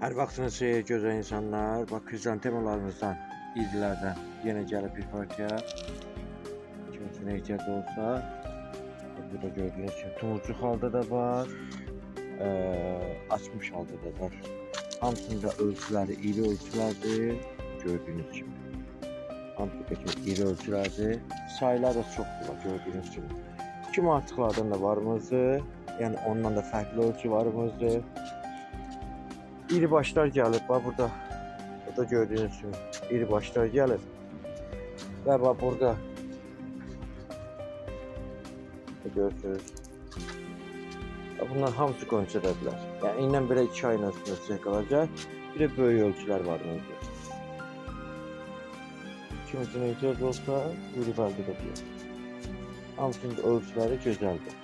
Hər vaxtınız xeyir gözəl insanlar. Bax krizantemalarımızdan, irilərdən yenə gəlib bir partiya. Kiminə ehtiyac olsa, burada gördüyünüz kimi tumurcuq halda da var, açmış halda da var. Hamısında ölçüləri iri ölçülərdir, gördüyünüz kimi. Hamısındakı iri ölçülərdir. Sayılar da çoxdur var, gördüyünüz kimi. 2 manatıqlardan da varımızdır, yəni ondan da fərqli ölçü varımızdır. İri başlar gəlib, bax burada. Burada gördüyünüz kimi iri başlar gəlib. Və bax burada görürsünüz. Bunlar hamısı qonçadadırlar. Yəni ilə belə 2 ayın arasında sizə qalacaq. Bir də böyük ölçülər var burada. Kiminə ehtiyac olsa, buyurub əldə edə bilər. Hamısının ölçüləri gözəldir.